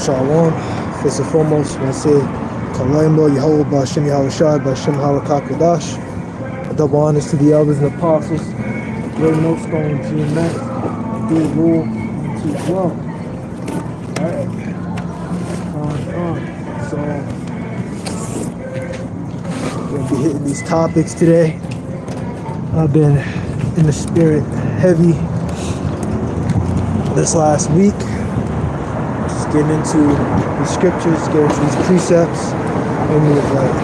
Shalom. First and foremost, I want to say Kalaymo Yehovah B'Hashem Yahushai B'Hashem Harakakadash. A double honors to the elders and apostles. Great Millstone, GMS, do rule, to well. Alright. So, we're going to be hitting these topics today. I've been in the spirit heavy this last week. Just getting into the scriptures, getting into these precepts. Maybe it's like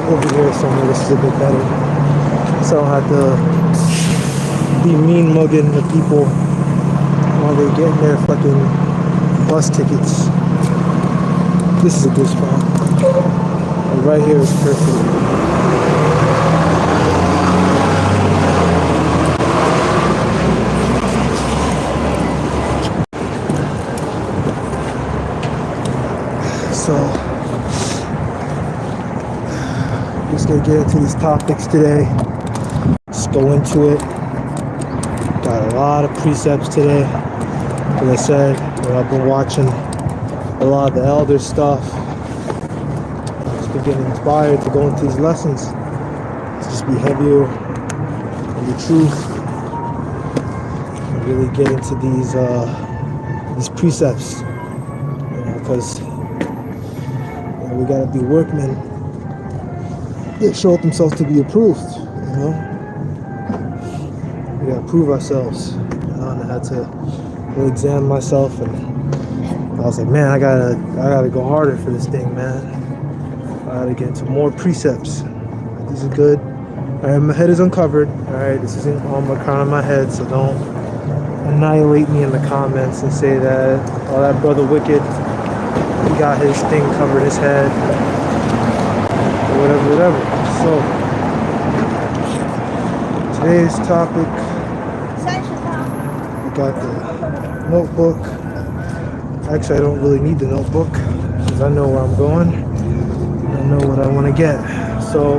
over here somewhere this is a bit better. So I don't have to be mean mugging the people while they're getting their fucking bus tickets. This is a good spot. Like right here is perfect. So, just gonna get into these topics today. Just go into it. Got a lot of precepts today. As I said, I've been watching a lot of the elder stuff. I've just been getting inspired to go into these lessons. To just be heavier in the truth. And really get into these precepts. Because we gotta be workmen that show themselves to be approved, We gotta prove ourselves, And I had to really examine myself, and I was like, man, I gotta go harder for this thing, man. I gotta get into more precepts. This is good. Alright, my head is uncovered. Alright, this isn't on the crown of my head, so don't annihilate me in the comments and say that, oh, that brother wicked, he got his thing covered his head, or whatever. So, today's topic, we got the notebook. Actually, I don't really need the notebook, because I know where I'm going. I know what I want to get. So,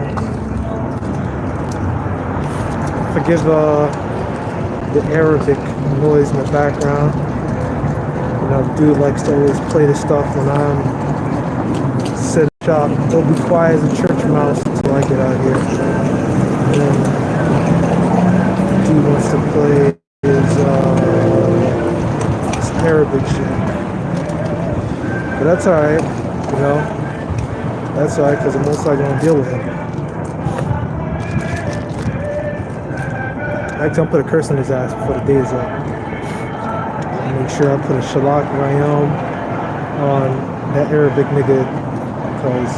forgive the Arabic noise in the background. The dude likes to always play this stuff when I'm set shop. He'll be quiet as a church mouse until I get out here. And then dude wants to play his Arabic shit. But that's alright, That's alright, because I'm most likely going to deal with him. Actually, I'll put a curse on his ass before the day is up. Make sure I put a Shalak Rayom on that Arabic nigga, because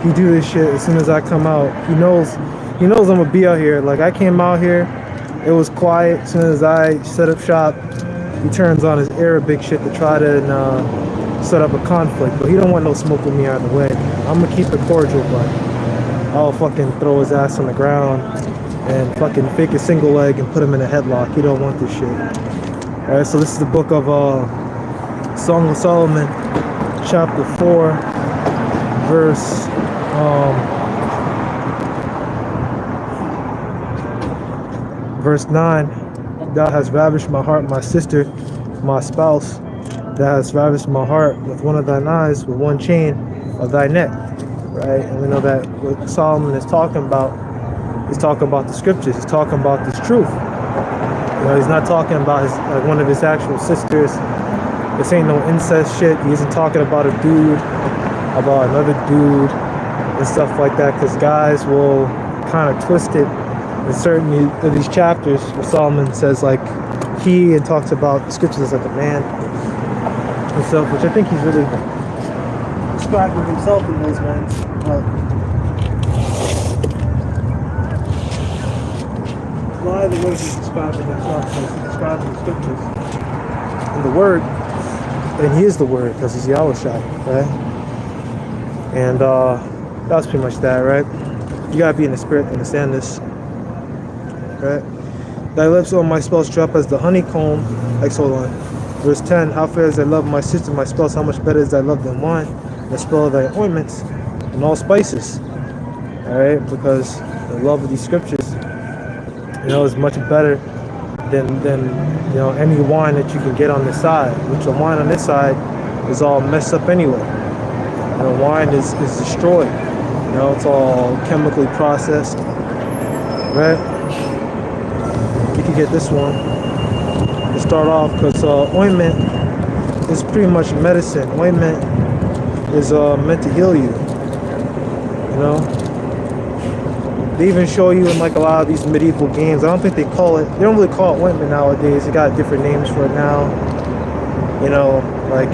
he do this shit as soon as I come out. He knows I'm gonna be out here. Like, I came out here, it was quiet. As soon as I set up shop, he turns on his Arabic shit to try to set up a conflict. But he don't want no smoke with me either way. I'm gonna keep it cordial, but I'll fucking throw his ass on the ground and fucking fake a single leg and put him in a headlock. He don't want this shit. Alright, so this is the book of Song of Solomon, chapter 4, verse 9. Thou hast ravished my heart, my sister, my spouse. Thou hast ravished my heart with one of thine eyes, with one chain of thy neck. Right? And we know that what Solomon is talking about, he's talking about the scriptures. He's talking about this truth. He's not talking about one of his actual sisters. This ain't no incest shit. He isn't talking about a dude, about another dude, and stuff like that. Because guys will kind of twist it in certain of these chapters where Solomon says like he and talks about the scriptures as like a man and stuff, which I think he's really describing himself in those lines. A lot of the way he's describing himself is he's describing the scriptures and the word, and he is the word because he's Yahushua, right? And that's pretty much that, right? You gotta be in the spirit to understand this, right? Thy lips, O my spouse, drop as the honeycomb. Hold on. Verse 10, how fair is thy love, my sister, my spouse, how much better is thy love than wine, the spell of thy ointments, and all spices. Alright, because the love of these scriptures, is much better than any wine that you can get on this side. Which the wine on this side is all messed up anyway. You know, wine is destroyed. You know, it's all chemically processed, right? You can get this one to start off, because ointment is pretty much medicine. Ointment is meant to heal you. You know, they even show you in like a lot of these medieval games. I don't think they don't really call it ointment nowadays. They got different names for it now. You know, like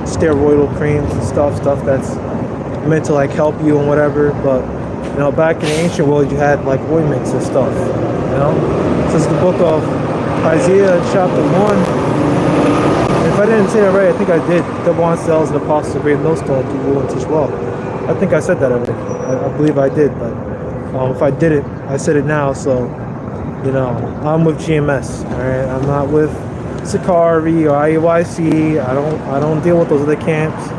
steroidal creams and stuff that's meant to like help you and whatever. But you know, back in the ancient world, you had like ointments and stuff. You know, this is the book of Isaiah chapter 1. If I didn't say that right, I think I did. Double on cells and apostles of great millstone to rule and teach well. I think I said that already. I believe I did, but if I didn't, I said it now. So, you know, I'm with GMS. All right, I'm not with Sakari or IUIC. I don't deal with those other camps.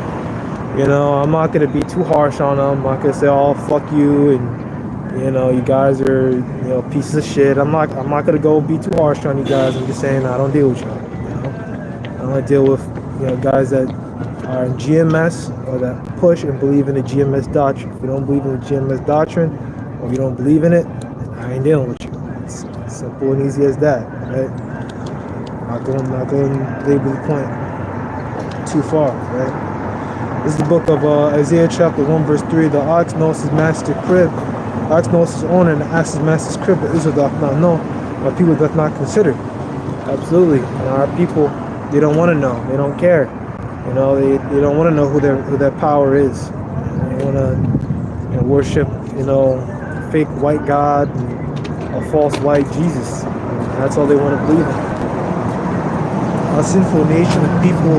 You know, I'm not gonna be too harsh on them. I'm not gonna say, "Oh, fuck you," and you know, you guys are, you know, pieces of shit. I'm not gonna go be too harsh on you guys. I'm just saying I don't deal with you. You know, I only deal with, you know, guys that are in GMS or that push and believe in the GMS doctrine. If you don't believe in the GMS doctrine, or you don't believe in it, I ain't dealing with you. It's simple and easy as that, right? Not going label the point too far, right? This is the book of Isaiah chapter 1 verse 3. The ox knows his master's crib. The ox knows his owner, and the ass his master's crib, but Israel doth not know. My people doth not consider. Absolutely. You know, our people, they don't want to know. They don't care. You know, they don't want to know who their power is. They want to, you know, worship, you know, fake white God and a false white Jesus. That's all they want to believe in. A sinful nation of people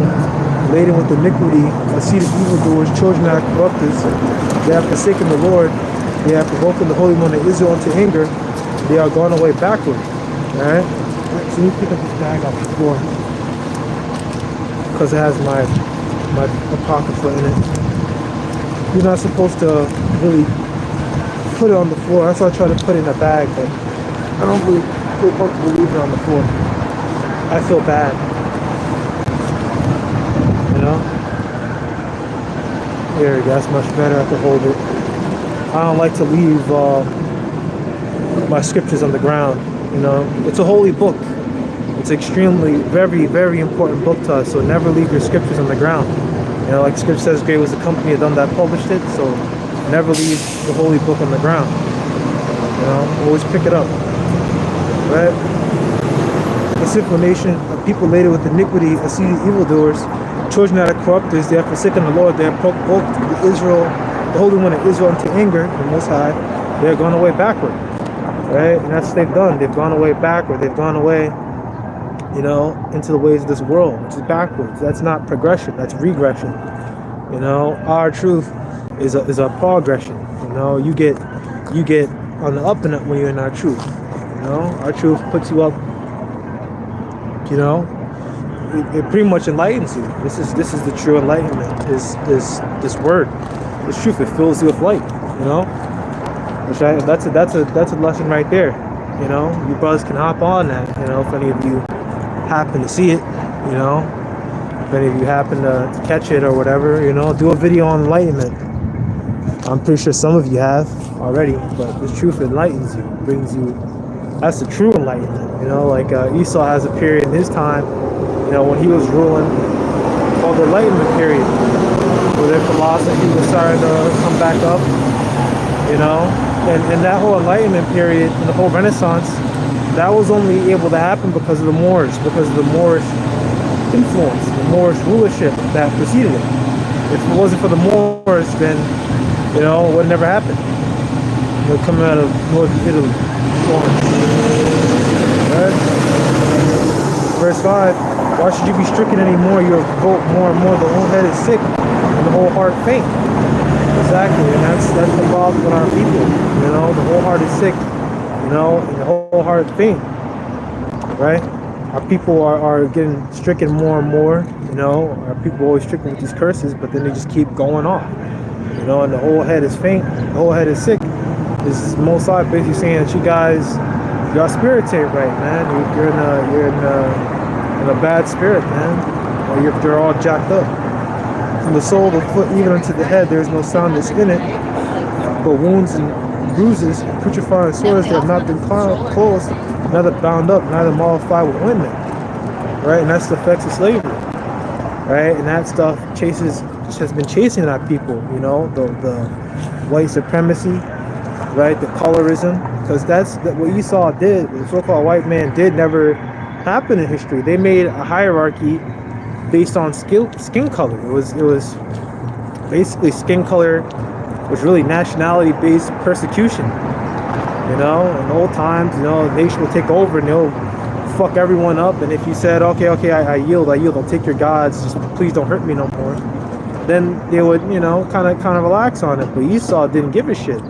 laden with iniquity, a seed of evildoers, children that are corrupters. They have forsaken the Lord. They have provoked the Holy One of Israel into anger. They are gone away backward. Alright? So you pick up this bag off the floor, because it has my apocrypha in it. You're not supposed to really put it on the floor. That's why I try to put it in a bag, but I don't really feel comfortable leaving it on the floor. I feel bad. You know? There we go. That's much better. I can hold it. I don't like to leave my scriptures on the ground. You know, it's a holy book. It's extremely, very, very important book to us. So never leave your scriptures on the ground. You know, like Scripture says, great was the company of them that published it. So never leave the holy book on the ground. You know, always pick it up. Right? A sinful nation, a people laden with iniquity, a seed of evildoers, children that are corrupters. They have forsaken the Lord. They have provoked the Holy One of Israel into anger, the Most High. They are gone away backward. Right? And that's what they've done. They've gone away backward. They've gone away, you know, into the ways of this world, which is backwards. That's not progression. That's regression. You know, our truth is a progression. You know, you get on the up and up when you're in our truth. You know, our truth puts you up. You know, it pretty much enlightens you. This is the true enlightenment. Is this word, this truth? It fills you with light. You know, that's a lesson right there. You know, you brothers can hop on that. You know, if any of you happen to see it, you know, if any of you happen to catch it or whatever, you know, do a video on enlightenment. I'm pretty sure some of you have already, but the truth enlightens you, brings you. That's the true enlightenment. You know, like Esau has a period in his time, you know, when he was ruling, called the Enlightenment period, where their philosophy was starting to come back up. You know, and that whole Enlightenment period and the whole Renaissance, that was only able to happen because of the Moors, because of the Moorish influence, the Moorish rulership that preceded it. If it wasn't for the Moors, then, you know, it would never happen. They're coming out of northern Italy, Florence. Right? Verse 5, why should you be stricken anymore? You are provoked more and more. The whole head is sick and the whole heart faint. Exactly, and that's the problem with our people. You know, the whole heart is sick, you know, and the whole heart is faint. Right? Our people are getting stricken more and more. You know, our people are always stricken with these curses, but then they just keep going off. You know, and the whole head is faint, the whole head is sick. This is Most High basically saying that you guys, your spirits ain't right, man. You're in a bad spirit, man. Or you're all jacked up. From the sole of the foot even unto the head, there is no soundness in it, but wounds and bruises, putrefying sores that have not been closed, neither bound up, neither mollified with ointment. Right? And that's the effects of slavery. Right? And that stuff has been chasing our people, you know, the white supremacy, right? The colorism, because that's what Esau did, the so-called white man did, never happened in history. They made a hierarchy based on skin color. It was basically skin color was really nationality-based persecution. You know, in old times, you know, a nation will take over and they'll fuck everyone up. And if you said, okay, I yield, I'll take your gods, just please don't hurt me no more, then they would, you know, kind of relax on it. But Esau didn't give a shit.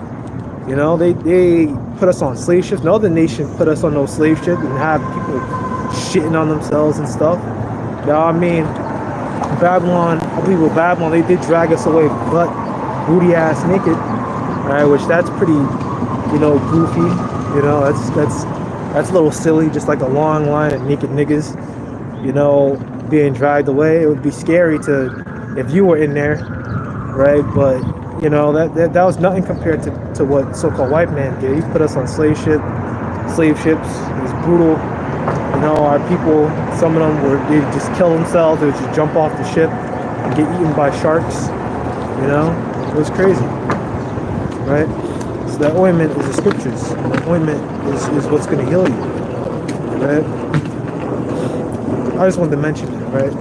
You know, they put us on slave ships. No other nation put us on those slave ships and have people shitting on themselves and stuff. You know what I mean? Babylon, I believe with Babylon, they did drag us away butt, booty ass naked. Alright, which that's pretty, you know, goofy. You know, that's a little silly, just like a long line of naked niggas, you know, being dragged away. It would be scary if you were in there, right? But you know, that was nothing compared to what so-called white man did. He put us on slave ships. It was brutal. You know, our people, some of them they just kill themselves. They would just jump off the ship and get eaten by sharks. You know, it was crazy, right? So that ointment is the scriptures. And the ointment is what's going to heal you, right? I just wanted to mention that, right?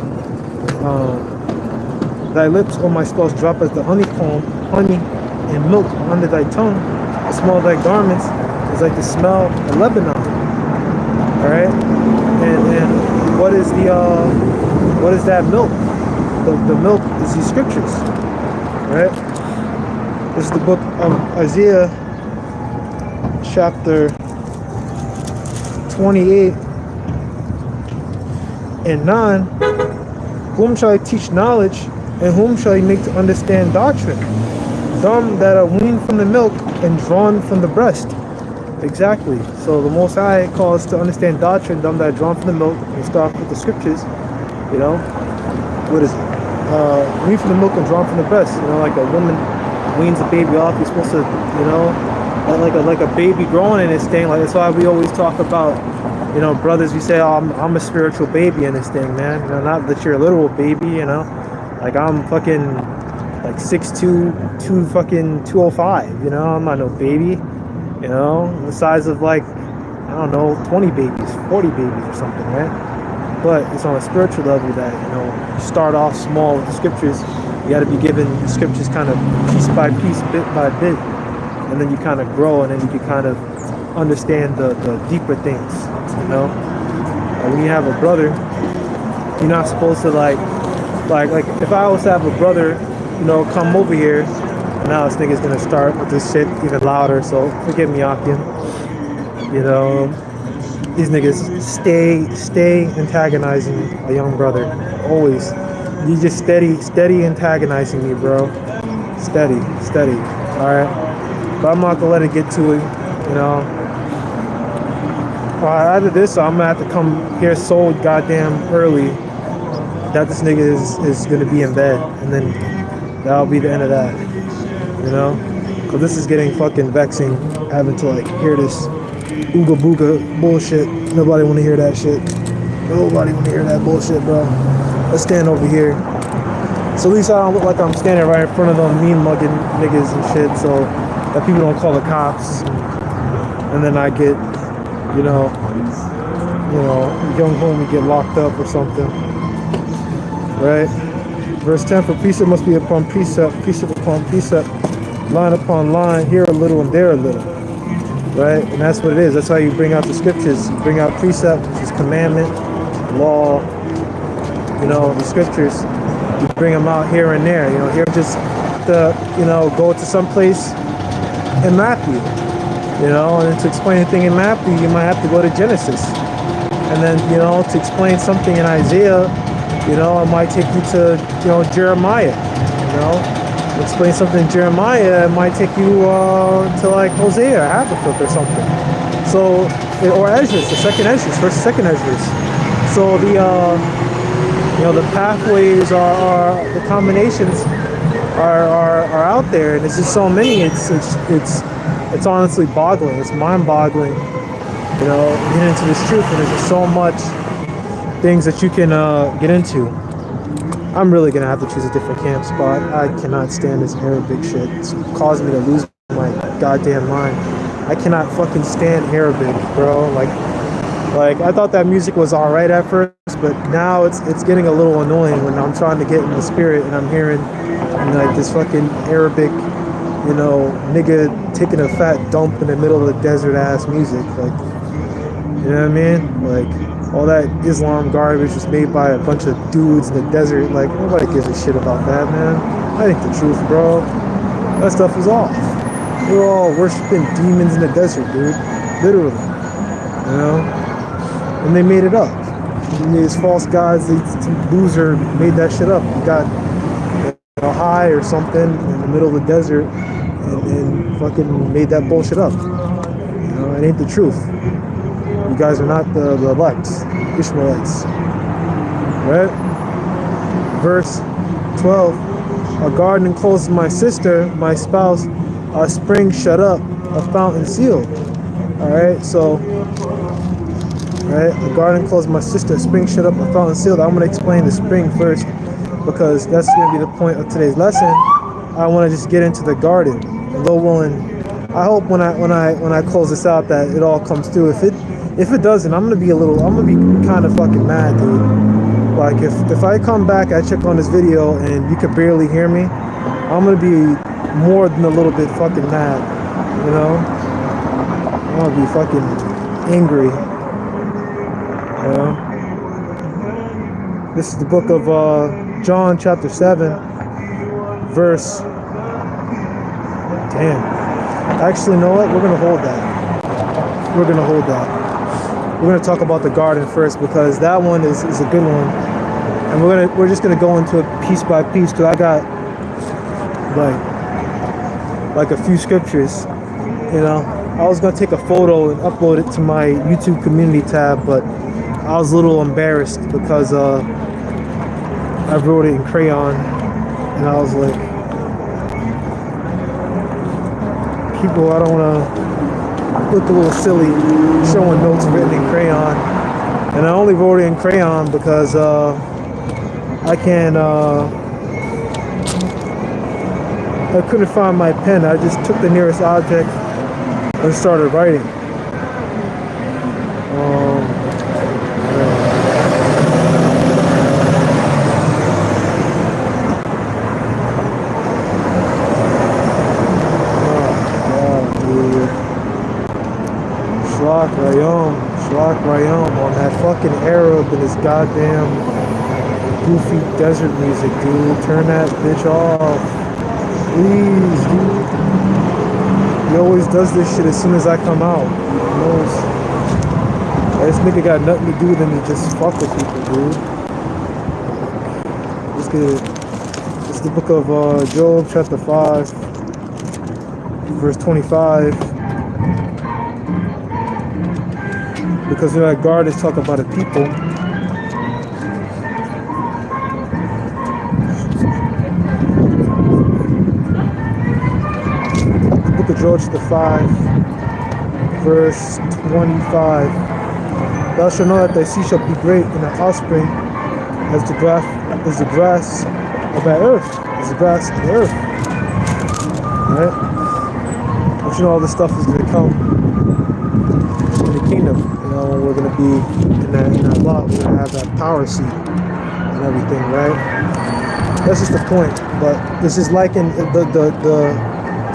Thy lips, O my spouse, drop as the honeycomb, honey and milk under thy tongue. The smell of thy garments is like the smell of Lebanon. All right, and what is that milk? The milk is the scriptures, right? This is the book of Isaiah, chapter 28 and 9. Whom shall I teach knowledge, and whom shall I make to understand doctrine? Them that are weaned from the milk and drawn from the breast. Exactly. So the Most High calls to understand doctrine, them that are drawn from the milk. We start with the scriptures. You know, what is it? Weaned from the milk and drawn from the breast. You know, like a woman weans a baby off. You're supposed to, you know, like a baby growing in this thing. Like that's why we always talk about, you know, brothers. We say, oh, I'm a spiritual baby in this thing, man. You know, not that you're a literal baby. You know, like I'm fucking like 6'2", 205. You know, I'm not no baby. You know, the size of like, I don't know, 20 babies, 40 babies or something, right? But it's on a spiritual level that, you know, you start off small with the scriptures. You got to be given the scriptures kind of piece by piece, bit by bit. And then you kind of grow, and then you can kind of understand the deeper things, you know? When you have a brother, you're not supposed to like if I was to have a brother, you know, come over here, now this nigga's gonna start with this shit even louder, so forgive me, Akim. You know, these niggas stay antagonizing a young brother. Always. You just steady antagonizing me, bro. Steady. Alright? But I'm not gonna let it get to it, you know. Either this or I'm gonna have to come here so goddamn early that this nigga is gonna be in bed, and then that'll be the end of that. You know, because this is getting fucking vexing, having to like hear this ooga booga bullshit. Nobody want to hear that shit. Nobody want to hear that bullshit, bro. Let's stand over here. So at least I don't look like I'm standing right in front of them mean mugging niggas and shit, so that people don't call the cops. And then I get, you know, young homie get locked up or something. Right? Verse 10, for precept must be upon precept, precept upon precept, line upon line, here a little and there a little, right? And that's what it is. That's how you bring out the scriptures. You bring out precept, which is commandment, law, you know, the scriptures. You bring them out here and there. You know, here just to, you know, go to some place in Matthew, you know, and to explain anything in Matthew, you might have to go to Genesis. And then, you know, to explain something in Isaiah, you know, it might take you to, you know, Jeremiah, you know. Explain something in Jeremiah, it might take you to like Hosea or Habakkuk or something. So, or Esdras, the second Esdras, first, second Esdras. So the The pathways the combinations are out there, and it's just so many. It's honestly boggling. It's mind-boggling. Get into this truth, and there's just so much things that you can get into. I'm really gonna have to choose a different camp spot. I cannot stand this Arabic shit. It's causing me to lose my goddamn mind. I cannot fucking stand Arabic, bro. Like I thought that music was alright at first, but now it's getting a little annoying when I'm trying to get in the spirit and I'm hearing like this fucking Arabic, nigga taking a fat dump in the middle of the desert ass music. Like, you know what I mean? Like, all that Islam garbage was made by a bunch of dudes in the desert. Like, nobody gives a shit about that, man. I think the truth, bro. That stuff is off. We're all worshiping demons in the desert, dude. Literally. And they made it up. These false gods, some loser made that shit up. You got a high or something in the middle of the desert and fucking made that bullshit up. It ain't the truth. You guys are not the elect, Ishmaelites. Right? Verse 12. A garden encloses my sister, my spouse, a spring shut up, a fountain sealed. Alright, so, right, a garden encloses my sister, a spring shut up, a fountain sealed. I'm going to explain the spring first, because that's going to be the point of today's lesson. I want to just get into the garden. Lord willing, I hope when I close this out that it all comes through. If it doesn't, I'm gonna be kind of fucking mad, dude. Like if I come back, I check on this video and you could barely hear me, I'm gonna be more than a little bit fucking mad. I'm gonna be fucking angry. This is the book of John chapter 7, verse. Damn. Actually, you know what? We're gonna hold that. We're gonna talk about the garden first, because that one is a good one, and we're just gonna go into it piece by piece, because I got like a few scriptures. I was gonna take a photo and upload it to my YouTube community tab, but I was a little embarrassed because I wrote it in crayon, and I was like, people, I don't want to look a little silly showing notes written in crayon. And I only wrote it in crayon because I couldn't find my pen. I just took the nearest object and started writing. Shalak Rayom on that fucking Arab and his goddamn goofy desert music, dude. Turn that bitch off. Please, dude. He always does this shit as soon as I come out. He knows. This nigga got nothing to do than to just fuck with people, dude. Let's get it. This is the book of Job, chapter 5, verse 25. Because that God is talking about a people. The book of Job, chapter 5, verse 25. Thou shalt know that thy seed shall be great, and thy offspring as the grass of thy earth, as the grass of the earth. Right? But all this stuff is going to come in the kingdom. When we're going to be in that lot, we're going to have that power seat and everything, right? That's just the point. But this is likened, the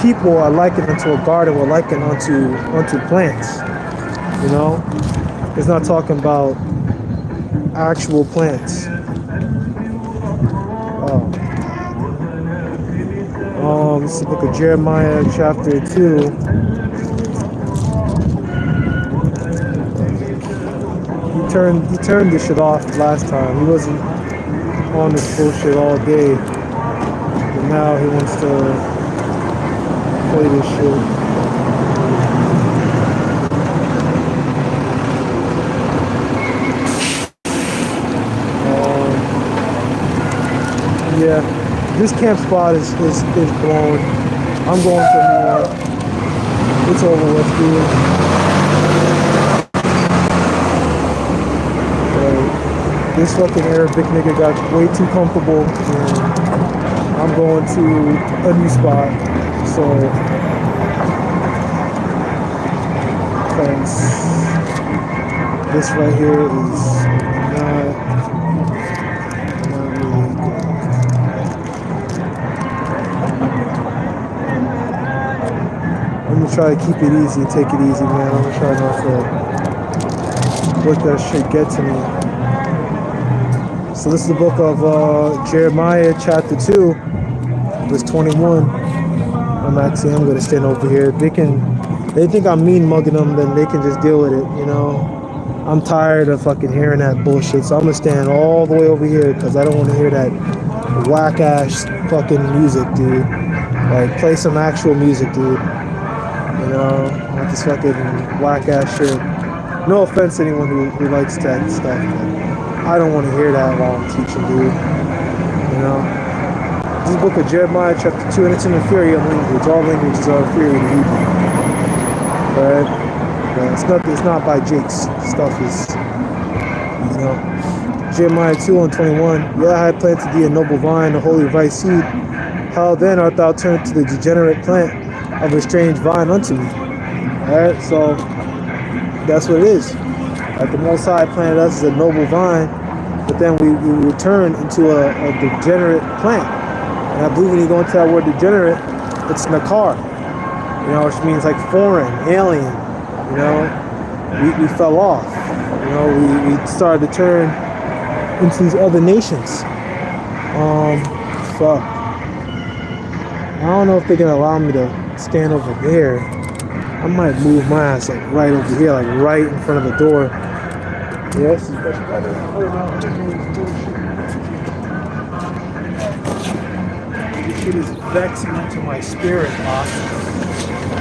people are likened unto a garden, we're likened unto plants. It's not talking about actual plants. This is the book of Jeremiah, chapter 2. He turned this shit off last time. He wasn't on this bullshit all day, but now he wants to play this shit. yeah, this camp spot is blown. I'm going to more. It's over with, dude. This fucking Arabic nigga got way too comfortable, and I'm going to a new spot. So, because this right here is not really good. I'm gonna try to keep it easy and take it easy, man. I'm gonna try not to let that shit get to me. So this is the book of Jeremiah chapter 2, verse 21. I'm gonna stand over here. They think I'm mean mugging them, then they can just deal with it, you know. I'm tired of fucking hearing that bullshit, so I'm gonna stand all the way over here because I don't want to hear that whack ass fucking music, dude. Like, play some actual music, dude. You know, not this fucking whack ass shit. No offense to anyone who likes that stuff, but I don't want to hear that while I'm teaching, dude. You know? This is the book of Jeremiah chapter 2, and it's an inferior language. All languages are inferior to Hebrew. Right? It's not by Jake's. Stuff is, you know. Jeremiah 2 and 21. Yeah, I had planted thee a noble vine, a holy rice seed. How then art thou turned to the degenerate plant of a strange vine unto me? Alright, so that's what it is. Like, the Most High planted us as a noble vine, but then we return into a degenerate plant. And I believe when you go into that word degenerate, it's nakar, you know, which means like foreign, alien. You know, we fell off. You know, we started to turn into these other nations. Fuck. I don't know if they're gonna allow me to stand over there. I might move my ass like right over here, like right in front of the door. Yes, much better. This shit is vexing into my spirit,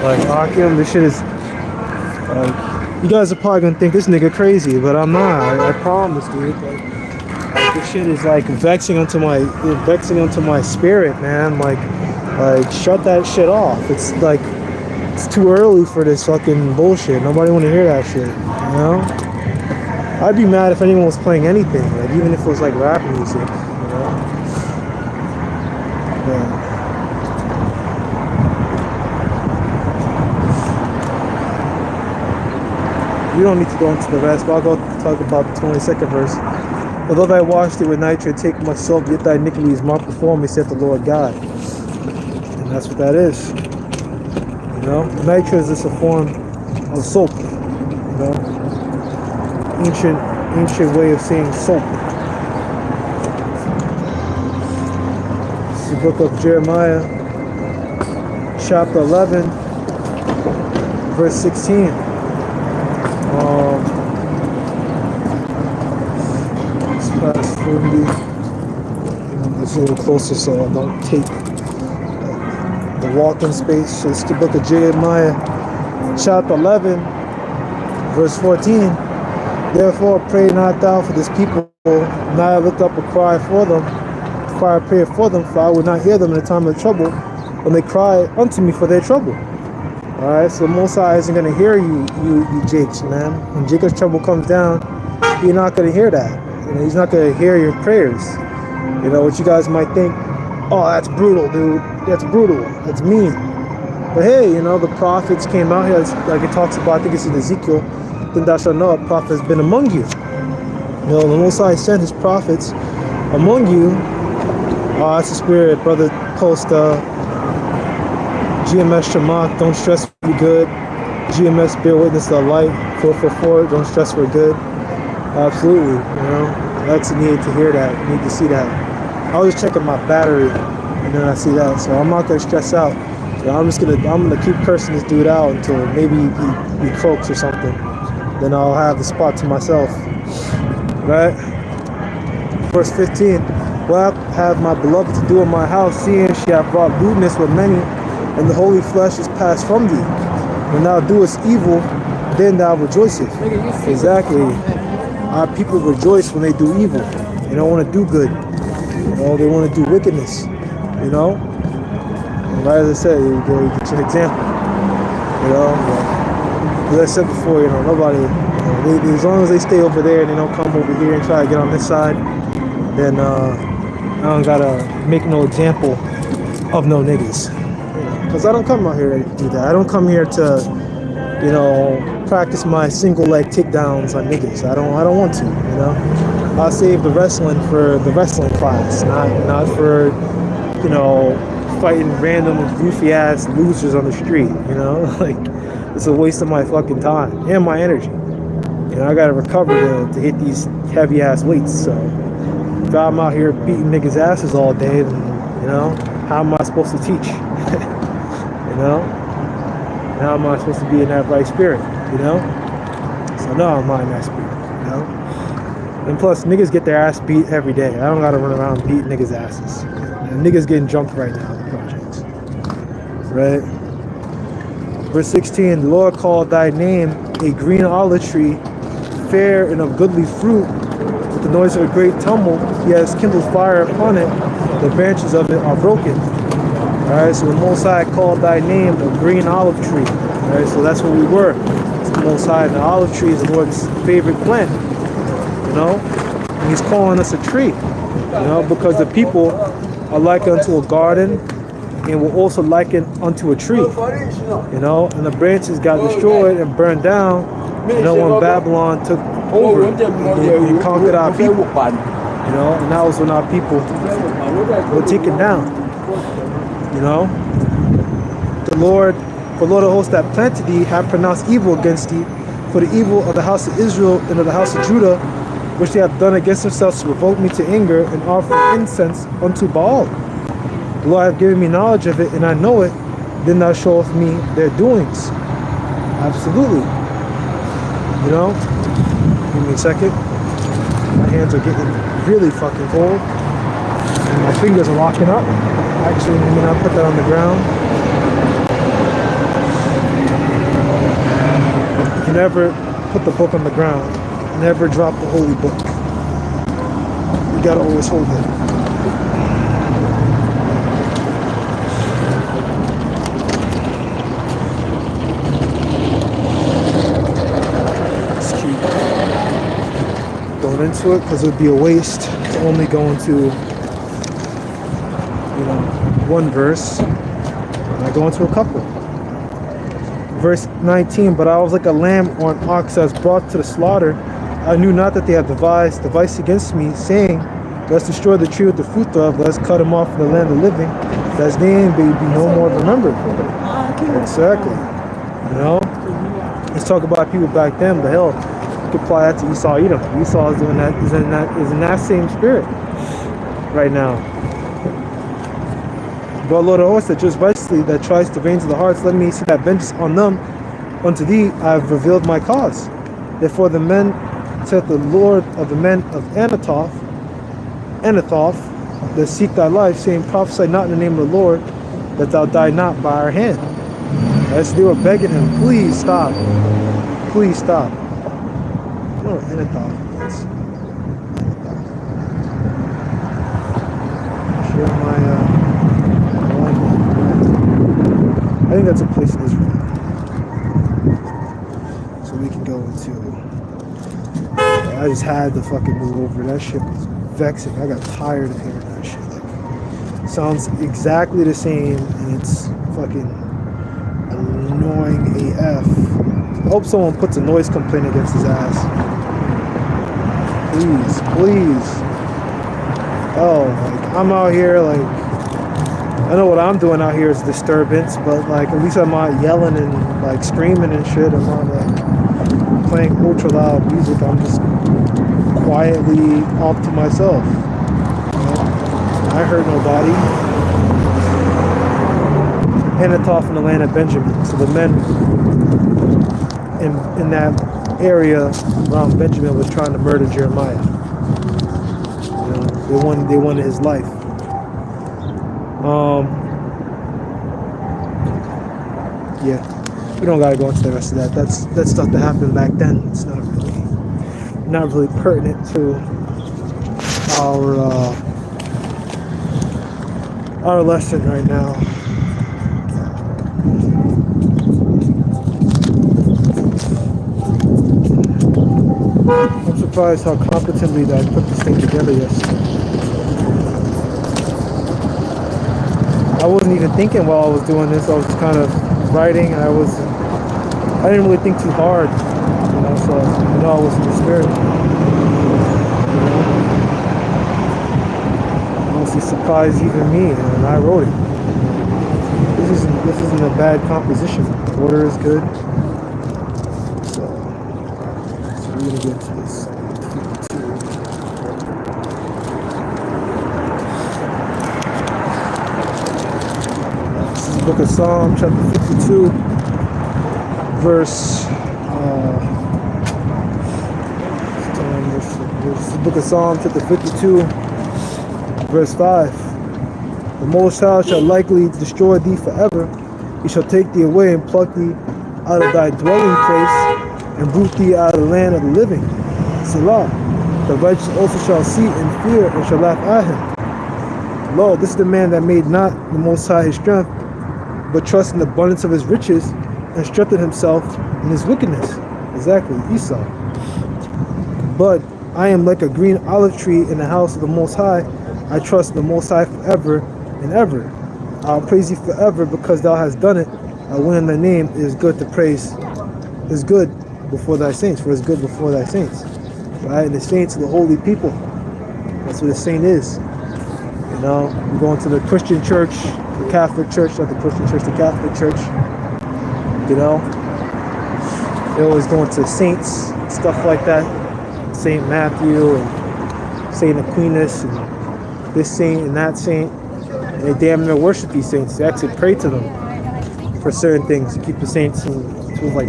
like, Hakim, this shit is, you guys are probably gonna think this nigga crazy, but I'm not. I promise, dude. Like, this shit is like vexing onto my spirit, man. Like, shut that shit off. It's like, it's too early for this fucking bullshit. Nobody want to hear that shit, you know? I'd be mad if anyone was playing anything, like, even if it was like rap music, you know? Yeah. We don't need to go into the rest, but I'll go talk about the 22nd verse. Although thy washed it with nitrate, take much soap, yet thy iniquity is marked before me, saith the Lord God. And that's what that is. You know, nitrate is just a form of soap. You know, ancient way of saying soap. This is the book of Jeremiah, chapter 11, verse 16. Let's pass through it's a little closer so I don't take the walking space. So it's the book of Jeremiah, chapter 11, verse 14. Therefore pray not thou for this people, neither lift up a cry for them, cry a prayer for them, for I would not hear them in the time of trouble, when they cry unto me for their trouble. Alright, so Most High isn't going to hear you Jakes, man. When Jacob's trouble comes down, you're not going to hear that. You know, he's not going to hear your prayers. You know, what you guys might think, oh, that's brutal, dude. That's brutal. That's mean. But hey, you know, the prophets came out here, like it talks about, I think it's in Ezekiel, then thou shalt know a prophet has been among you. You know, the Most High sent his prophets among you. Oh, that's the spirit, brother. Post, GMS Shamak, don't stress, we're good. GMS, bear witness to the light. 444, don't stress, we're good. Absolutely, you know. That's needed to hear that, need to see that. I was just checking my battery, and then I see that, so I'm not gonna stress out. So I'm gonna keep cursing this dude out until maybe he croaks or something. Then I'll have the spot to myself. Right? Verse 15. What have my beloved to do in my house, seeing she hath brought lewdness with many, and the holy flesh is passed from thee? When thou doest evil, then thou rejoicest. Exactly. Our people rejoice when they do evil. They don't want to do good. You know, they want to do wickedness, you know. And right as I said, you get an example, you know. As I said before, you know, nobody, you know, as long as they stay over there and they don't come over here and try to get on this side, then I don't gotta make no example of no niggas. Because I don't come out here to do that. I don't come here to, you know, practice my single leg takedowns on niggas. I don't want to, you know. I'll save the wrestling for the wrestling class, not for, you know, fighting random goofy ass losers on the street, you know. Like, it's a waste of my fucking time and my energy. You know, I gotta recover to hit these heavy ass weights. So if I'm out here beating niggas' asses all day, then, you know, how am I supposed to teach? You know? How am I supposed to be in that right spirit? You know? So no, I'm not in that spirit, you know? And plus, niggas get their ass beat every day. I don't gotta run around beating niggas' asses. And niggas getting jumped right now in the projects. Right? Verse 16, the Lord called thy name a green olive tree, fair and of goodly fruit. With the noise of a great tumult, he has kindled fire upon it. The branches of it are broken. Alright, so the Most High called thy name a green olive tree. Alright, so that's what we were. It's the Most High. And the olive tree is the Lord's favorite plant. You know? And he's calling us a tree. You know, because the people are likened unto a garden and will also liken unto a tree. You know, and the branches got destroyed and burned down. You know, when Babylon took over and conquered our people. You know, and that was when our people were taken down. You know, the Lord of hosts that planted thee have pronounced evil against thee, for the evil of the house of Israel and of the house of Judah, which they have done against themselves to provoke me to anger and offer incense unto Baal. The Lord hath given me knowledge of it, and I know it. Then thou showest me their doings. Absolutely. You know, give me a second. My hands are getting really fucking cold, and my fingers are locking up. Actually, let me not put that on the ground. You never put the book on the ground. Never drop the holy book. You gotta always hold it. Let's keep going into it because it would be a waste to only go into, you know, one verse. I go into a couple. Verse 19, but I was like a lamb or an ox that was brought to the slaughter. I knew not that they had devised device against me, saying, let's destroy the tree with the fruit thereof, let's cut him off from the land of the living, that his name may be no more remembered. Exactly. You know? Let's talk about people back then, but hell, you could apply that to Esau Edom. Esau is doing that, is in that same spirit right now. But Lord of hosts, that just righteously, that tries to range the hearts, let me see that vengeance on them. Unto thee I have revealed my cause. Therefore the men, said the Lord of the men of Anathoth, that seek thy life, saying, prophesy not in the name of the Lord, that thou die not by our hand. As they were begging him, please stop. Please stop. I don't know what Anathoth is. Share my I think that's a place in Israel. So we can go into. I just had to fucking move over. That shit was vexing. I got tired of hearing that shit. Like, sounds exactly the same, and it's fucking annoying AF. I hope someone puts a noise complaint against his ass. Please, please. Oh, like, I'm out here, like, I know what I'm doing out here is disturbance, but like at least I'm not yelling and like screaming and shit. I'm not like playing ultra loud music. I'm just quietly off to myself. You know? I hurt nobody. Anathoth in the land of Benjamin. So the men in that area around Benjamin was trying to murder Jeremiah. You know, they wanted his life. Yeah, we don't gotta go into the rest of that. That's stuff that happened back then. It's not really pertinent to our our lesson right now. I'm surprised how competently that I put this thing together yesterday. I wasn't even thinking while I was doing this. I was just kind of writing. I didn't really think too hard, so I know I was in the spirit. Honestly surprised even me, and I wrote it. This isn't a bad composition. The order is good. So we're gonna get to this. This is the book of Psalm, chapter 52, verse. This is the book of Psalm, chapter 52, verse 5. The Most High shall likely destroy thee forever. He shall take thee away and pluck thee out of thy dwelling place, and root thee out of the land of the living. Selah. The righteous also shall see and fear, and shall laugh at him. Lo, this is the man that made not the Most High his strength, but trust in the abundance of his riches, and strengthened himself in his wickedness. Exactly, Esau. But I am like a green olive tree in the house of the Most High. I trust in the Most High forever and ever. I'll praise thee forever because thou hast done it. I will in thy name. It is good to praise. It is good before thy saints, for it is good before thy saints. Right? And the saints are the holy people. That's what a saint is. You go into the Christian church, the Catholic church, not the Christian church, the Catholic church. They always go into saints, stuff like that. Saint Matthew and Saint Aquinas and this saint and that saint. And they damn near worship these saints. They actually pray to them for certain things. You keep the saints and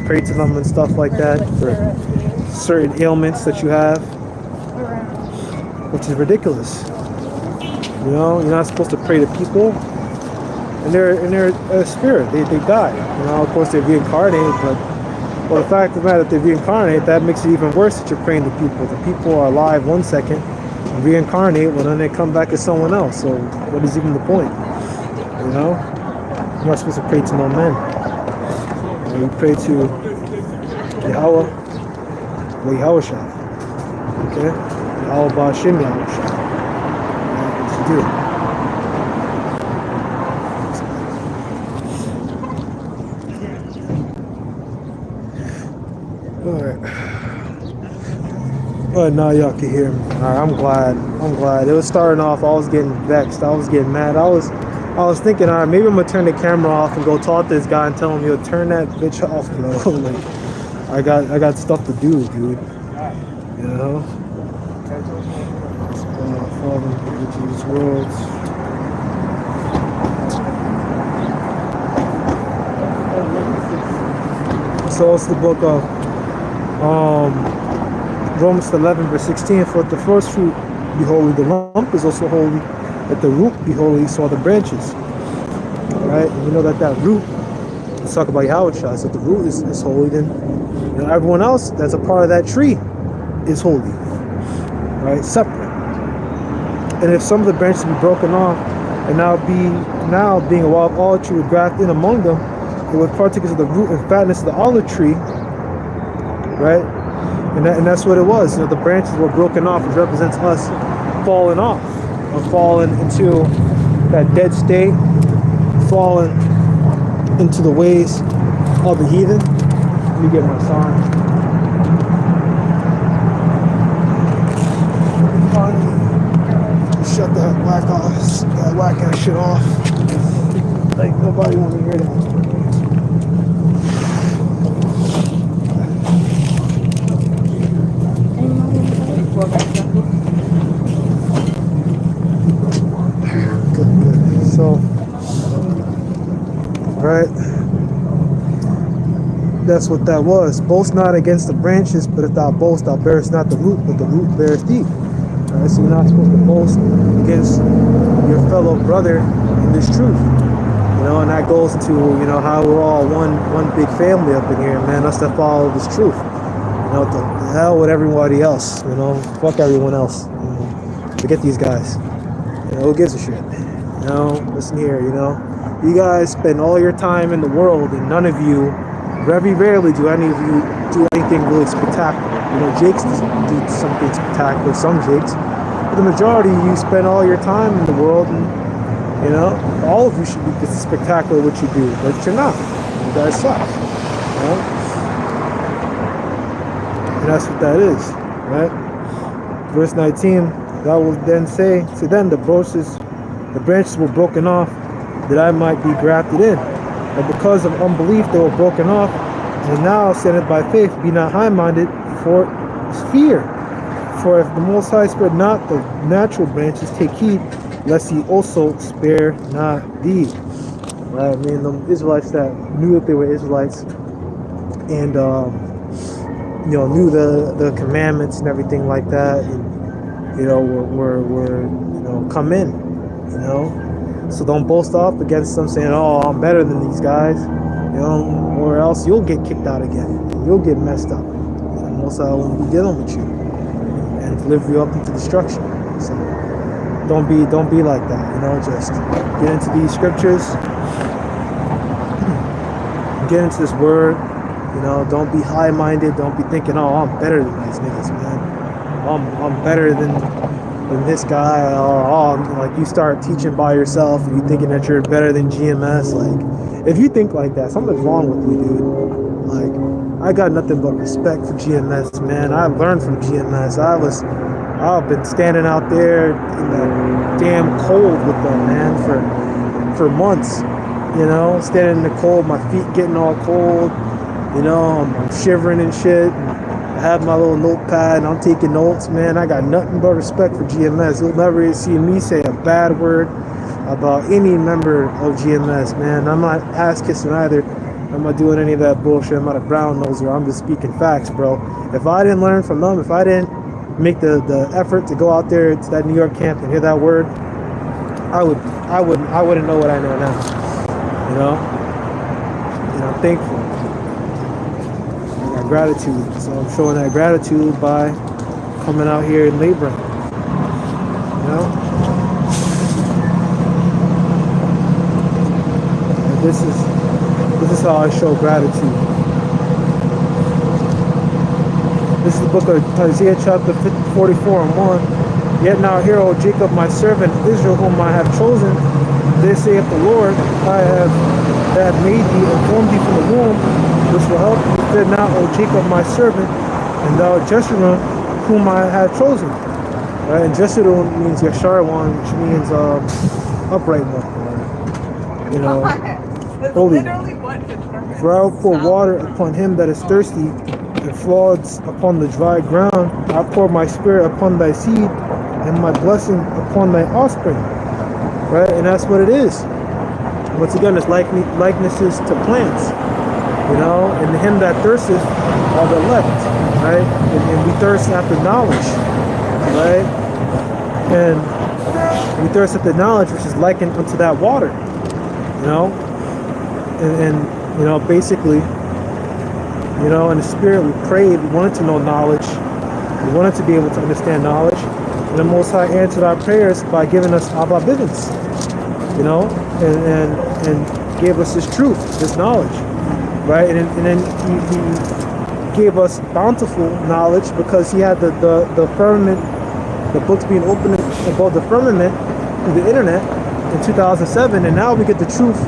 pray to them and stuff like that for certain ailments that you have, which is ridiculous. You're not supposed to pray to people, and they're a spirit. They die. Of course they're reincarnated, but well, the fact of the matter that they're reincarnated, that makes it even worse that you're praying to people. The people are alive 1 second, and reincarnate, well then they come back as someone else. So what is even the point? You're not supposed to pray to no men. You pray to Yahweh or Yahushua. Okay? Yahweh Ba'Shem Yahushua. That's what you do. Alright. But now y'all can hear me. Alright, I'm glad. It was starting off, I was getting vexed. I was getting mad. I was thinking, alright, maybe I'm gonna turn the camera off and go talk to this guy and tell him, yo, turn that bitch off, bro. I got stuff to do, dude. Father, into these worlds. So it's the book of Romans 11 verse 16. For if the first fruit be holy, the lump is also holy. If the root be holy, so are the branches. Right? And you know that root, let's talk about Yahushua. So if the root is holy, then everyone else that's a part of that tree is holy. Right? Separate. And if some of the branches be broken off, and now being a wild olive tree would graft in among them, it would partakers of the root and fatness of the olive tree. Right? And that's what it was. The branches were broken off, which represents us falling off, or falling into that dead state, falling into the ways of the heathen. Let me get my song. Shut that whack ass shit off. Like nobody want to hear that. Good. So, right, that's what that was. Boast not against the branches, but if thou boast, thou bearest not the root, but the root beareth thee. All right, so you're not supposed to boast against your fellow brother in this truth. And that goes into how we're all one big family up in here, man. Us that follow this truth. The hell with everybody else. Fuck everyone else. Forget these guys. Who gives a shit? Listen here, you guys spend all your time in the world, and none of you, very rarely do any of you do anything really spectacular. Jakes do something spectacular, some Jakes, but the majority of you spend all your time in the world, and all of you should be spectacular what you do, but you're not. You guys suck. And that's what that is, right? Verse 19, God will then say, so then the branches were broken off, that I might be grafted in. But because of unbelief they were broken off, and now standeth by faith, be not high-minded for fear. For if the Most High spared not the natural branches, take heed, lest he also spare not thee. Right? I mean, the Israelites that knew that they were Israelites, and knew the commandments and everything like that, and were come in, so don't boast off against them saying, oh, I'm better than these guys, or else you'll get kicked out again, you'll get messed up. Most I won't be dealing with you and deliver you up into destruction. So don't be like that, just get into these scriptures, get into this word. Don't be high-minded. Don't be thinking, oh, I'm better than these niggas, man. I'm better than this guy. Or like you start teaching by yourself and you thinking that you're better than GMS. Like, if you think like that, something's wrong with you, dude. Like, I got nothing but respect for GMS, man. I learned from GMS. I've been standing out there in the damn cold with them, man, for months. Standing in the cold, my feet getting all cold. I'm shivering and shit. I have my little notepad and I'm taking notes, man. I got nothing but respect for GMS. You'll never see me say a bad word about any member of GMS, man. I'm not ass kissing either. I'm not doing any of that bullshit. I'm not a brown noser. I'm just speaking facts, bro. If I didn't learn from them, if I didn't make the effort to go out there to that New York camp and hear that word, I wouldn't know what I know now. I'm thankful. Gratitude. So I'm showing that gratitude by coming out here and laboring. And this is how I show gratitude. This is the book of Isaiah chapter 44 and 1. Yet now hear, O Jacob, my servant, Israel, whom I have chosen. This saith the Lord, I have made thee and formed thee from the womb, which will help you. Fear not, O Jacob, my servant, and thou Jeshurun, whom I have chosen. Right? And Jeshurun means Issachar one, which means upright one. Holy one. For I will pour water upon him that is thirsty, and floods upon the dry ground. I pour my spirit upon thy seed, and my blessing upon thy offspring. Right? And that's what it is. Once again, it's likenesses to plants. And him that thirsteth are the elect, right? And we thirst after knowledge, right? And we thirst after knowledge, which is likened unto that water, and basically, in the spirit we prayed, we wanted to know knowledge, we wanted to be able to understand knowledge, and the Most High answered our prayers by giving us Abba Bivens, and gave us this truth, this knowledge. Right, and then he gave us bountiful knowledge because he had the firmament, the books being opened above the firmament through the internet in 2007, and now we get the truth.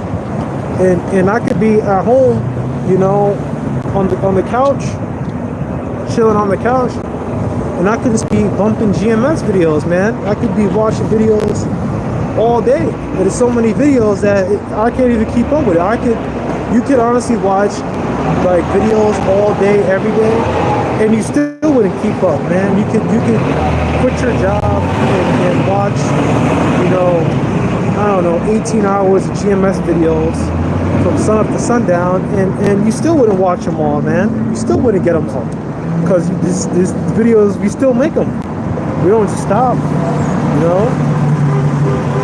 And I could be at home, on the couch, chilling on the couch, and I could just be bumping GMS videos, man. I could be watching videos all day. There's so many videos that I can't even keep up with it. You could honestly watch like videos all day, every day, and you still wouldn't keep up, man. You could quit your job and watch, 18 hours of GMS videos from sun up to sundown, and you still wouldn't watch them all, man. You still wouldn't get them all, because these videos, we still make them. We don't just stop,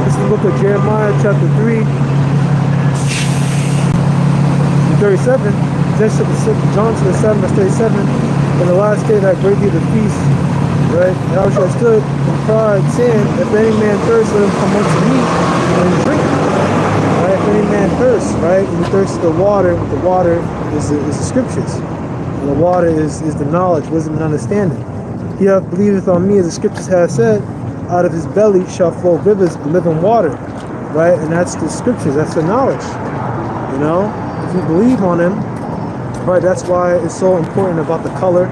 This is the book of Jeremiah, chapter 3. 37, John to the 7, verse 37. In the last day that great day of the feast, Right? Yahushua stood in pride, saying, if any man thirst, let him come unto me and drink. Right? If any man thirst, right? When you thirst the water is the scriptures. And the water is the knowledge, wisdom, and understanding. He that believeth on me, as the scriptures have said, out of his belly shall flow rivers of living water. Right? And that's the scriptures, that's the knowledge. You know? If you believe on him, right, that's why it's so important about the color.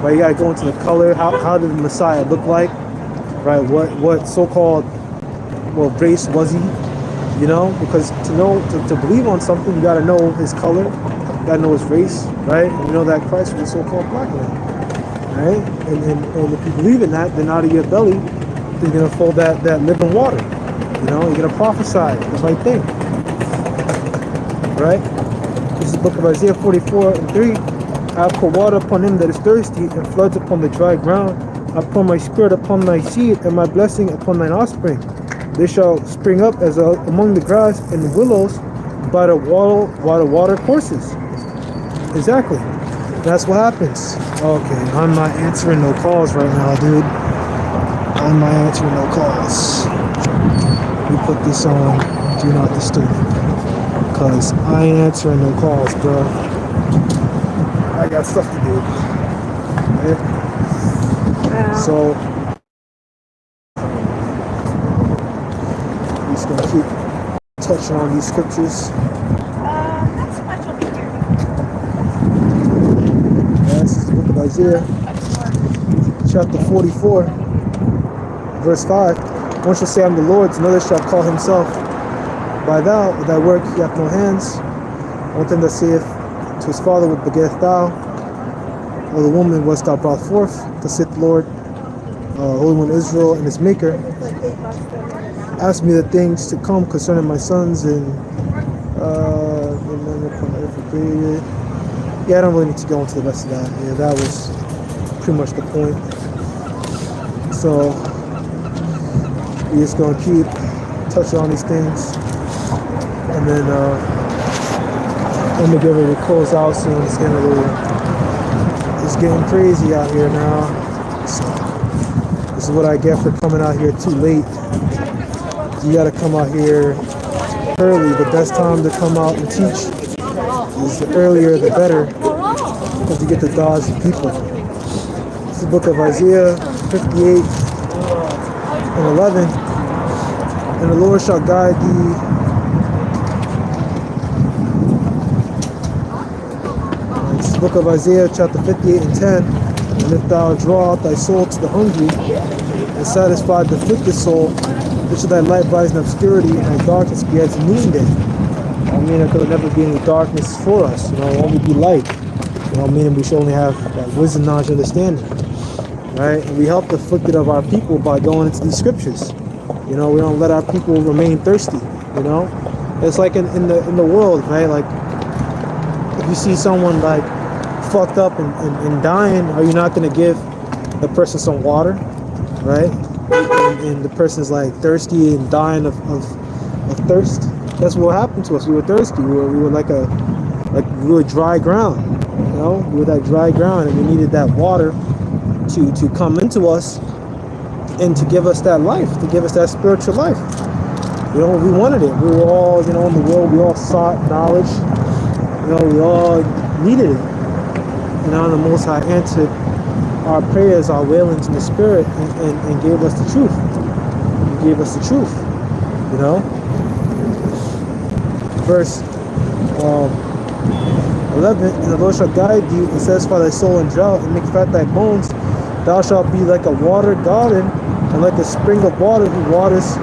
Right, you gotta go into the color. How did the Messiah look like? Right, what so-called race was he? You know, because to believe on something, you gotta know his color, you gotta know his race, right? And you know that Christ was a so-called black man, right? And if you believe in that, then out of your belly, you're gonna flow that living water. You know, you're gonna prophesy the right thing, right? This is the book of Isaiah 44:3. I pour water upon him that is thirsty, and floods upon the dry ground. I pour my spirit upon thy seed, and my blessing upon thine offspring. They shall spring up as among the grass and the willows by the water courses. Exactly. That's what happens. Okay, I'm not answering no calls right now, dude. I'm not answering no calls. We put this on Do Not Disturb, because I ain't answering no calls, bro. I got stuff to do. Right? So I'm just gonna keep touching on these scriptures. This is the book of Isaiah, chapter 44, verse 5. One shall say, I'm the Lord's, another shall call himself by thou, with thy work he hath no hands. One thing that saith to his father, what begettest thou? Or the woman wast thou brought forth? To saith the Lord, Holy One Israel and his maker. Ask me the things to come concerning my sons and yeah, I don't really need to go into the rest of that. Yeah, that was pretty much the point. So we're just gonna keep touching on these things, and then I'm gonna get ready to close out soon. It's getting crazy out here now. So this is what I get for coming out here too late. You gotta come out here early. The best time to come out and teach is the earlier the better, because you get to dodge the people. It's the book of Isaiah 58 and 11. And the Lord shall guide thee It's the book of Isaiah chapter 58 and 10. And if thou draw out thy soul to the hungry, and satisfy the afflicted soul, then shall thy light rise in obscurity, and thy darkness be as noonday. I mean, there could never be any darkness for us, only be light. Meaning we should only have wisdom, knowledge, understanding. Right? And we help the afflicted of our people by going into these scriptures. We don't let our people remain thirsty. It's like in the world, right? Like if you see someone like fucked up and dying, are you not going to give the person some water, right? And the person's like thirsty and dying of thirst. That's what happened to us. We were thirsty. We were like we were dry ground. We were that dry ground, and we needed that water to come into us and to give us that life, to give us that spiritual life. We wanted it. We were all, in the world, we all sought knowledge. We all needed it. And the Most High answered our prayers, our wailings in the spirit, and gave us the truth. He gave us the truth. Verse 11, and the Lord shall guide thee and satisfy thy soul in drought and make fat thy bones. Thou shalt be like a watered garden and like a spring of water whose waters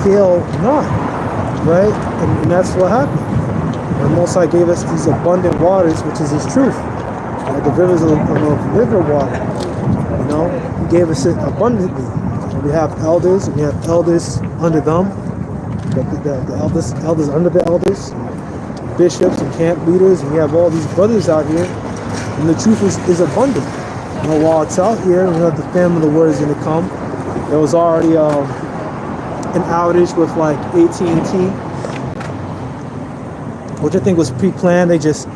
fail not. Right? And that's what happened. And Most High gave us these abundant waters, which is his truth. Like the rivers of river water. He gave us it abundantly. And we have elders, and we have elders under them. The elders under the elders, bishops and camp leaders, and we have all these brothers out here, and the truth is abundant. While it's out here, the famine of the word is going to come. There was already an outage with like AT&T, which I think was pre-planned. They just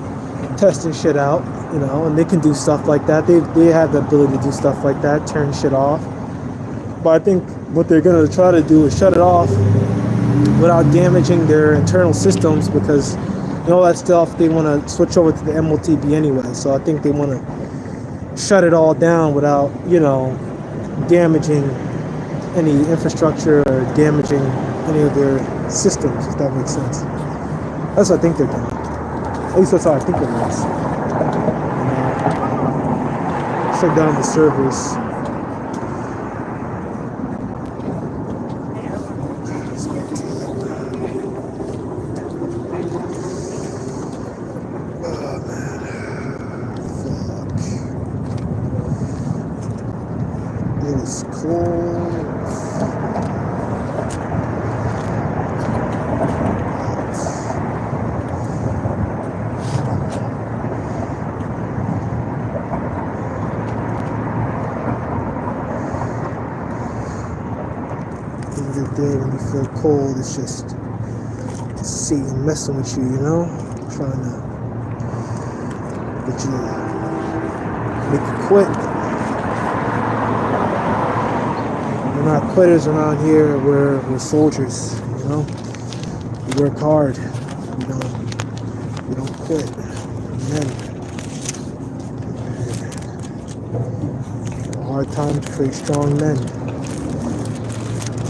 testing shit out, you know, and they can do stuff like that. They have the ability to do stuff like that, turn shit off. But I think what they're gonna try to do is shut it off without damaging their internal systems, because you know that stuff they want to switch over to the MOTB anyway. So I think they want to shut it all down without, you know, damaging any infrastructure or damaging any of their systems, if that makes sense. That's what I think they're doing. At least that's how I think it is. Shut down the servers. When you feel cold, it's just Satan messing with you, you know, trying to get you to make you quit. We're not quitters around here. We're soldiers, you know. We work hard. We don't quit. Amen. A hard time to create strong men.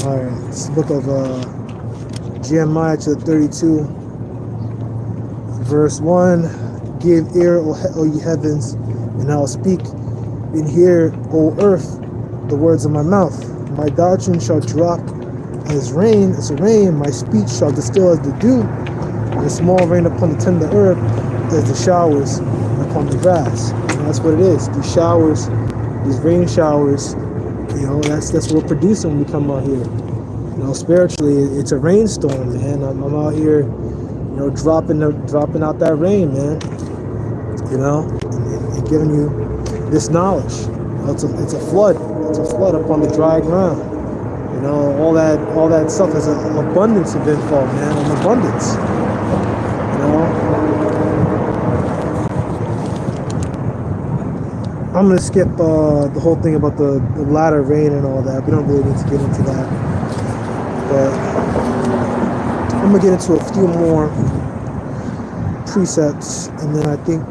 Alright, it's the book of Jeremiah chapter 32, verse 1. Give ear, O ye heavens, and I will speak, and hear, O earth, the words of my mouth. My doctrine shall drop as rain, my speech shall distill as the dew, and a small rain upon the tender herb, as the showers upon the grass. And that's what it is. These showers, these rain showers, you know, that's what we're producing when we come out here. You know, spiritually, it's a rainstorm, man. I'm out here, you know, dropping out that rain, man. You know, and giving you this knowledge. You know, it's a flood. It's a flood upon the dry ground. You know, all that stuff is an abundance of info, man. An abundance. You know. I'm gonna skip the whole thing about the latter rain and all that. We don't really need to get into that. But I'm gonna get into a few more precepts, and then I think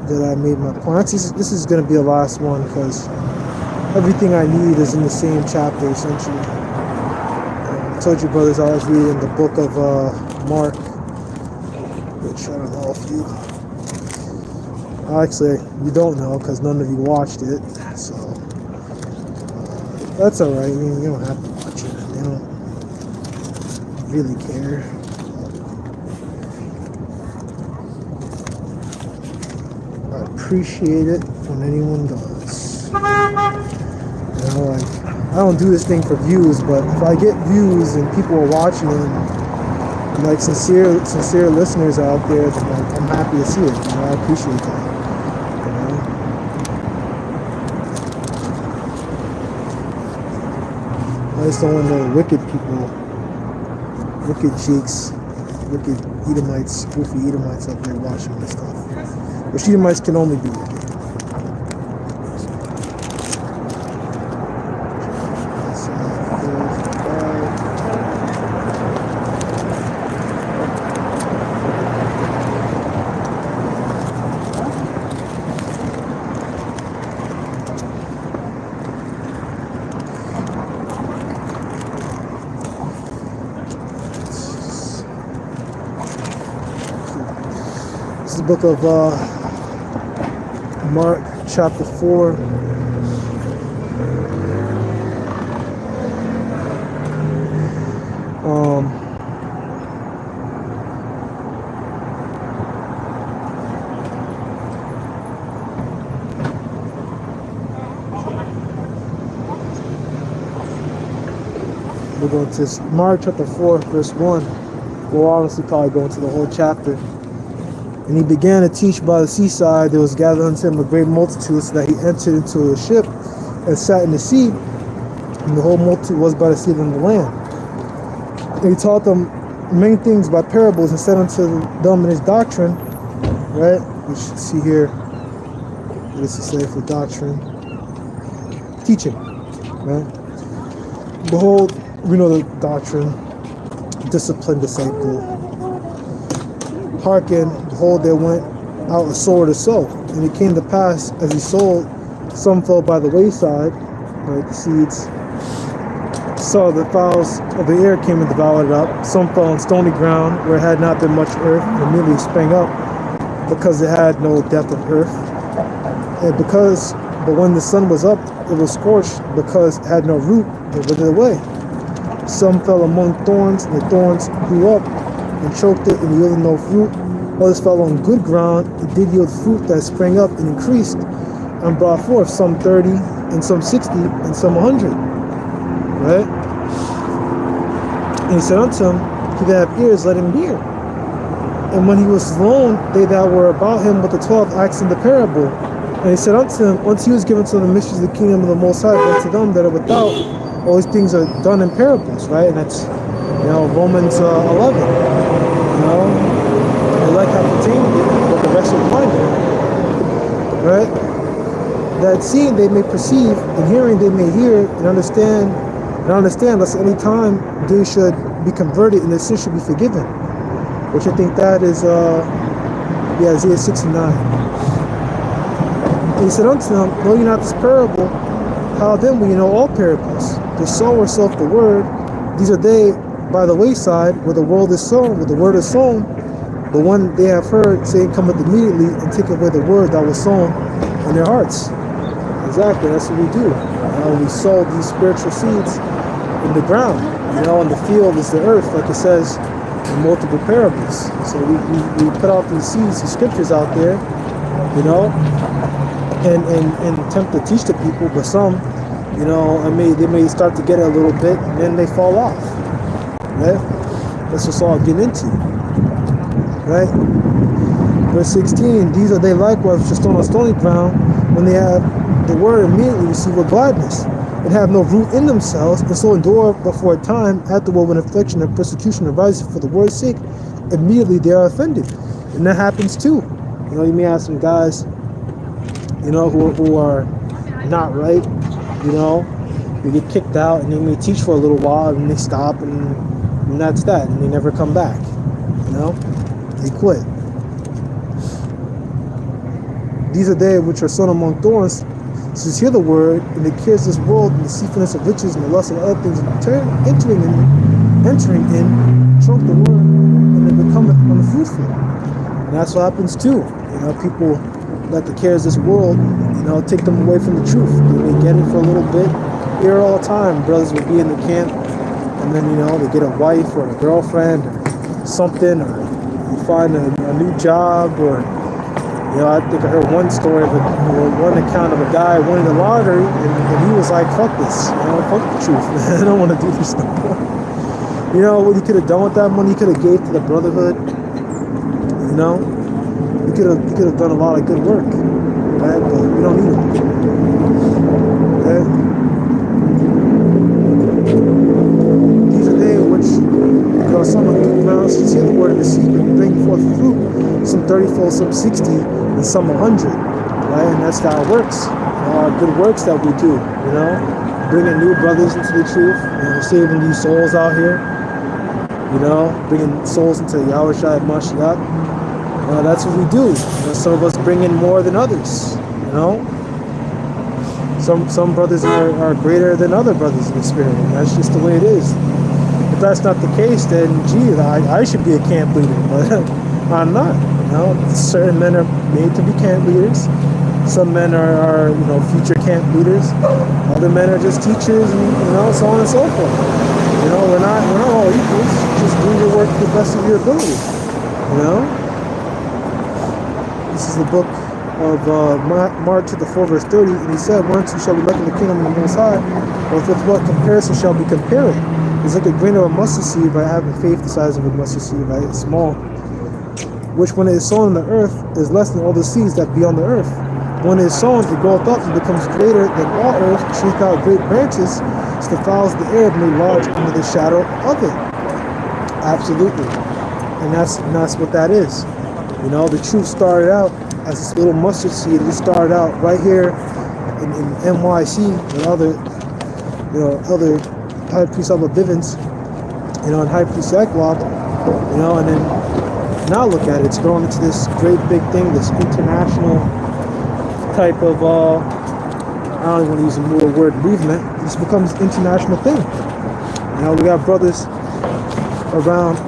that I made my point. This is gonna be the last one, because everything I need is in the same chapter, essentially. I told you, brothers, I was reading the book of Mark, which I don't know if you... Actually, you don't know, because none of you watched it, so that's alright. You don't have to watch it. They don't really care. I appreciate it when anyone does. You know, like, I don't do this thing for views, but if I get views and people are watching it, and like sincere listeners out there, then like, I'm happy to see it. You know, I appreciate that. I just don't want no wicked people, wicked cheeks, wicked Edomites, goofy Edomites out there watching this stuff. Which Edomites can only be wicked. Book of Mark chapter 4. We're going to Mark chapter 4 verse 1. We'll honestly probably go into the whole chapter. And he began to teach by the seaside. There was gathered unto him a great multitude, so that he entered into a ship and sat in the sea. And the whole multitude was by the sea on the land. And he taught them many things by parables, and said unto them in his doctrine, right? We should see here. What does it say for doctrine? Teaching, right? Behold, we know the doctrine. Discipline, disciple. Hearken, behold, there went out a sower to sow. And it came to pass, as he sowed, some fell by the wayside, right, the seeds. So the fowls of the air came and devoured it up. Some fell on stony ground, where it had not been much earth, and immediately sprang up, because it had no depth of earth. But when the sun was up, it was scorched, because it had no root, it withered away. Some fell among thorns, and the thorns grew up and choked it, and yielded no fruit. Others fell on good ground, and did yield fruit that sprang up and increased, and brought forth some 30, and some 60, and some 100. Right? And he said unto him, he that have ears, let him hear. And when he was alone, they that were about him with the 12 asked him the parable. And he said unto him, once he was given to them the mysteries of the kingdom of the Most High, but to them that are without, all these things are done in parables, right? And that's, Romans 11. They like how contained it, but the rest are blinded, right? That seeing they may perceive, and hearing they may hear, and understand, lest any time they should be converted and their sin should be forgiven. Which I think that is Isaiah 69. And he said unto them, know ye not this parable? How then will you know all parables? The sower soweth the word. These are they by the wayside, where the world is sown, where the word is sown. But when they have heard, Satan cometh immediately and take away the word that was sown in their hearts. Exactly, that's what we do. We sow these spiritual seeds in the ground. And the field is the earth, like it says in multiple parables. So we put out these seeds, these scriptures out there, and attempt to teach the people, but some, they may start to get it a little bit, and then they fall off. Right? That's what's all getting into. Right? Verse 16, these are they likewise which are sown on stony ground, when they have the word immediately receive with gladness, and have no root in themselves, and so endure but for a time. Afterward, when affliction and persecution arises for the word's sake, immediately they are offended. And that happens too. You may have some guys, who are not right, they get kicked out, and they may teach for a little while, and they stop, and that's that, and they never come back. They quit. These are they which are sown among thorns, since hear the word, and the cares of this world, and the deceitfulness of riches, and the lust of other things, and entering in, choke the word, and they become unfruitful. And that's what happens too. People let the cares of this world, take them away from the truth. They may get it for a little bit. Here all the time, brothers will be in the camp, and then they get a wife or a girlfriend or something, or you find a new job, or I think I heard one story of one account of a guy winning the lottery, and he was like, fuck this, fuck the truth, man. I don't want to do this no more. What he could have done with that money? He could have gave to the brotherhood. He could have done a lot of good work, right? But we don't need it. Okay? These are they which some on good ground, since hear the word in the secret, and bring forth fruit, some 30-fold, some 60, and some 100, right? And that's how it works. Good works that we do, bringing new brothers into the truth, saving these souls out here, bringing souls into Yahushua and Mashiach. That's what we do. Some of us bring in more than others, Some brothers are greater than other brothers in the spirit, and that's just the way it is. If that's not the case, then I should be a camp leader, but I'm not. Certain men are made to be camp leaders. Some men are future camp leaders. Other men are just teachers, and so on and so forth. We're not all equals. Just do your work to the best of your ability. This is the book of Mark to the 4 verse 30, and he said, one or two shall be like in the kingdom of the Most High, or with what comparison shall be compared? It's like a grain of a mustard seed, by having faith the size of a mustard seed, right? It's small. Which when it is sown in the earth is less than all the seeds that be on the earth. When it is sown, it groweth up and becomes greater than all earth, shoots out great branches, so the fowls of the air may lodge under the shadow of it. Absolutely. And that's what that is. The truth started out as this little mustard seed. It started out right here in NYC with other high priest of Bivens, and high priest Eklock, and then now look at it. It's growing into this great big thing, this international type of, I don't even want to use the word movement. This becomes an international thing. We got brothers around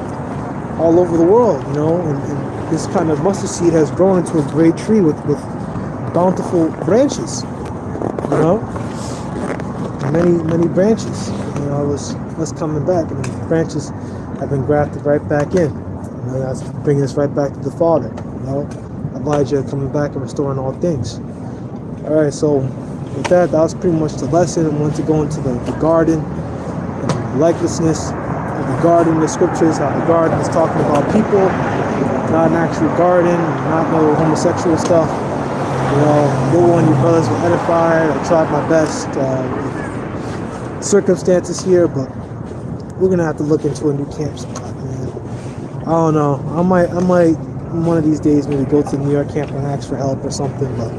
all over the world, and this kind of mustard seed has grown into a great tree with bountiful branches, many branches. Us coming back, and the branches have been grafted right back in. That's bringing us right back to the Father. Elijah coming back and restoring all things. All right, so with that was pretty much the lesson. I wanted to go into the garden, and the likenessness of the garden, the scriptures, how the garden is talking about people, not an actual garden, not no homosexual stuff. Go on, your brothers were edified. I tried my best. Circumstances here, but we're gonna have to look into a new camp spot, man. I don't know. I might one of these days maybe go to the New York camp and ask for help or something, but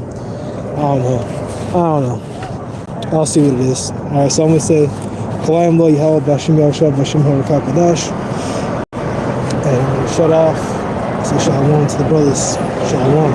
I don't know. I'll see what it is. Alright, so I'm gonna say Kalayim Lo Yahweh Bashim Yahushua Bashim Harakapadash, and I'm gonna shut off. Say Shalom to the brothers. Shalom.